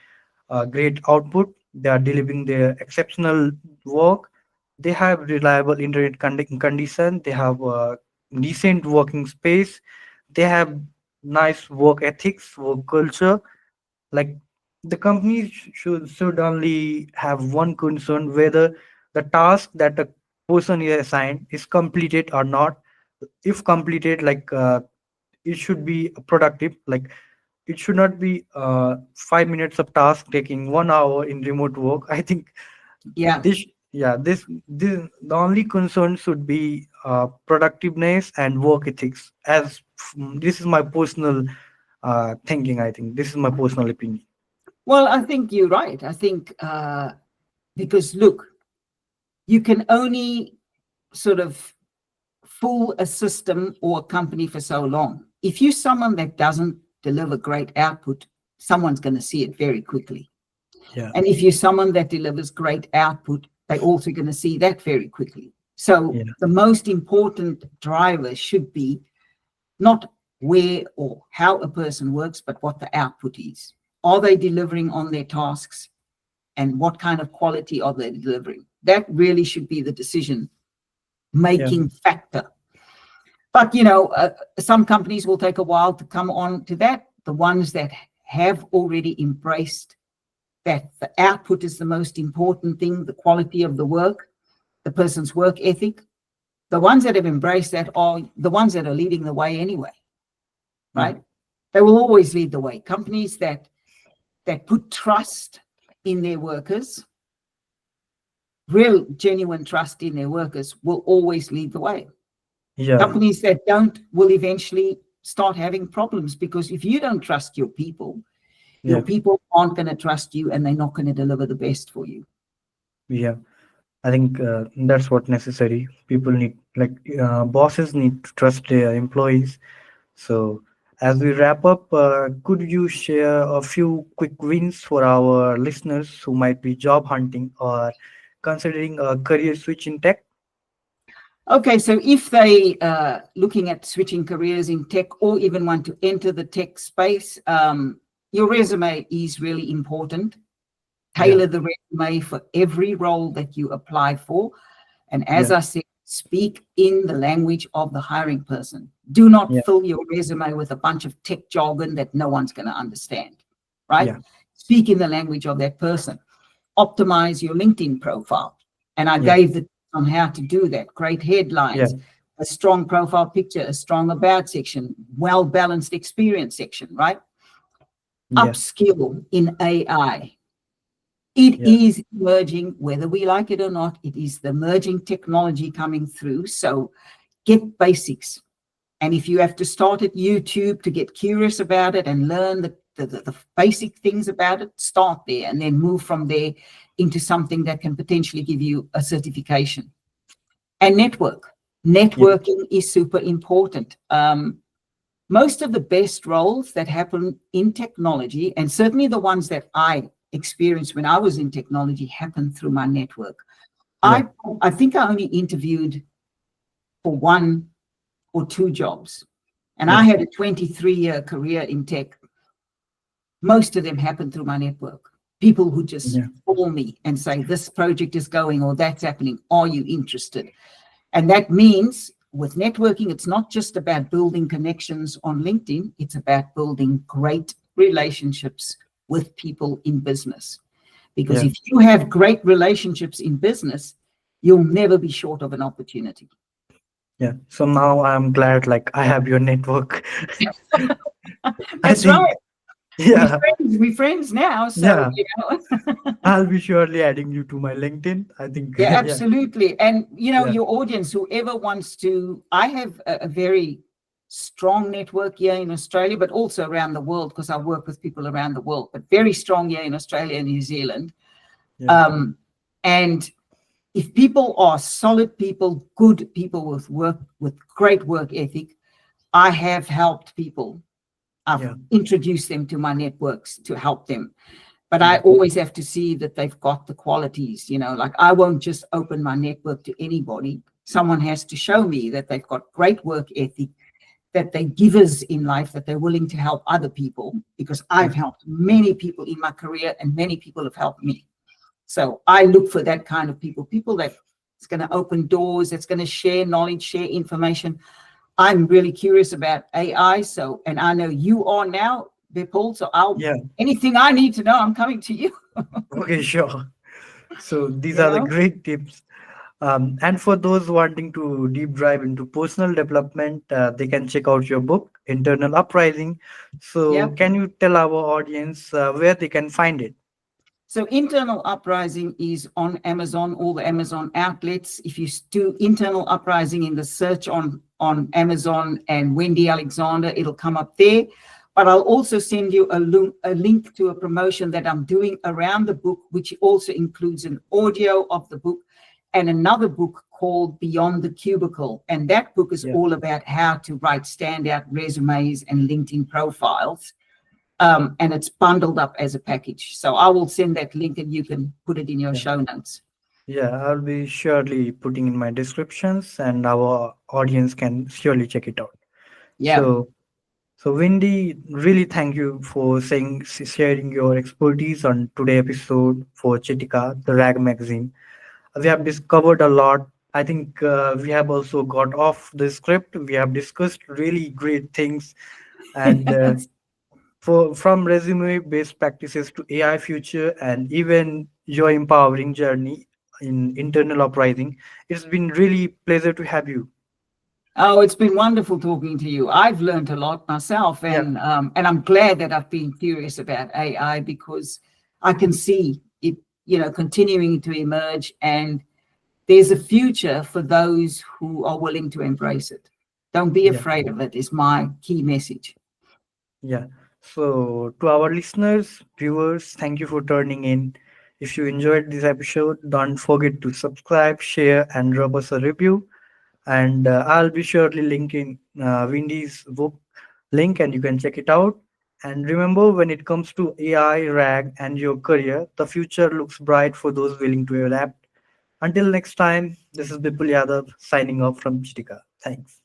great output, they are delivering their exceptional work, they have reliable internet condition, they have decent working space, they have nice work ethics, work culture. Like the company should only have one concern, whether the task that the person is assigned is completed or not. If completed, like it should be productive. Like it should not be 5 minutes of task taking 1 hour in remote work. I think Yeah. this, yeah, this the only concern should be productiveness and work ethics. This is my personal thinking. I think this is my personal opinion. Well, I think you're right. I think because look, you can only sort of fool a system or a company for so long. If you're someone that doesn't deliver great output, someone's going to see it very quickly. Yeah, And if you're someone that delivers great output, they're also going to see that very quickly. So yeah, the most important driver should be not where or how a person works, but what the output is. Are they delivering on their tasks? And what kind of quality are they delivering? That really should be the decision yeah, making factor. But, some companies will take a while to come on to that. The ones that have already embraced that the output is the most important thing, the quality of the work, the person's work ethic, the ones that have embraced that are the ones that are leading the way anyway, yeah, right? They will always lead the way. Companies that put trust in their workers, real genuine trust in their workers, will always lead the way. yeah, Companies that don't will eventually start having problems, because if you don't trust your yeah, people aren't going to trust you, and they're not going to deliver the best for you. yeah. I think that's what necessary. People need, like, bosses need to trust their employees. So, as we wrap up, could you share a few quick wins for our listeners who might be job hunting or considering a career switch in tech? Okay, so if they looking at switching careers in tech, or even want to enter the tech space, your resume is really important. Yeah, Tailor the resume for every role that you apply for. And as yeah, I said, speak in the language of the hiring person. Do not yeah, fill your resume with a bunch of tech jargon that no one's going to understand, right? yeah, Speak in the language of that person. Optimize your LinkedIn profile. And I yeah, gave the on how to do that. Great yeah, headlines, a strong profile picture, a strong about section, well-balanced experience section, right? yeah, Upskill in AI. It yeah, is emerging, whether we like it or not. It is the emerging technology coming through. So get basics. And if you have to start at YouTube to get curious about it and learn the basic things about it, start there and then move from there into something that can potentially give you a certification. And network. yeah, Networking is super important. Most of the best roles that happen in technology, and certainly the ones that I experienced when I was in technology, happened through my network. yeah, I think I only interviewed for one or two jobs. And I Yeah. had a 23-year career in tech. Most of them happened through my network. People who just Yeah. call me and say, this project is going or that's happening. Are you interested? And that means with networking, it's not just about building connections on LinkedIn. It's about building great relationships with people in business. Because Yeah. if you have great relationships in business, you'll never be short of an opportunity. Yeah. So now I'm glad like I have your network. I That's think right. yeah. We're friends now. So, Yeah. I'll be surely adding you to my LinkedIn. I think yeah, yeah. absolutely. And, Yeah. your audience, whoever wants to, I have a very strong network here in Australia, but also around the world because I work with people around the world, but very strong here in Australia and New Zealand. Yeah. And if people are solid people, good people with great work ethic, I have helped people. I've Yeah. introduced them to my networks to help them. But I Yeah. always have to see that they've got the qualities, like I won't just open my network to anybody. Someone has to show me that they've got great work ethic, that they're givers in life, that they're willing to help other people, because Yeah. I've helped many people in my career and many people have helped me. So I look for that kind of people that it's going to open doors, that's going to share knowledge, share information. I'm really curious about AI. So, and I know you are now, Bipul. So Yeah. anything I need to know, I'm coming to you, Okay, sure. So these you are the know? great tips. And for those wanting to deep dive into personal development, they can check out your book, Internal Uprising. So, Yeah. can you tell our audience where they can find it? So Internal Uprising is on Amazon, all the Amazon outlets. If you do Internal Uprising in the search on Amazon and Wendy Alexander, it'll come up there. But I'll also send you a link to a promotion that I'm doing around the book, which also includes an audio of the book and another book called Beyond the Cubicle. And that book is Yeah, all about how to write standout resumes and LinkedIn profiles. And it's bundled up as a package. So I will send that link and you can put it in your yeah, show notes. yeah. I'll be surely putting in my descriptions, and our audience can surely check it out. Yeah. So, so Wendy, really thank you for sharing your expertise on today episode for Chitika, the Rag magazine. We have discovered a lot. I think we have also got off the script. We have discussed really great things, and for from resume based practices to AI future, and even your empowering journey in internal uprising. It's been really pleasure to have you. Oh, it's been wonderful talking to you. I've learned a lot myself, Yeah, and I'm glad that I've been curious about AI because I can see it, continuing to emerge, and there's a future for those who are willing to embrace it. Don't be yeah, afraid of it, is my key message. yeah. So to our listeners, viewers, thank you for turning in. If you enjoyed this episode, don't forget to subscribe, share, and drop us a review. And I'll be surely linking Windy's book link, and you can check it out. And remember, when it comes to AI, RAG, and your career, the future looks bright for those willing to adapt. Until next time, this is Bipul Yadav signing off from Chitika. Thanks.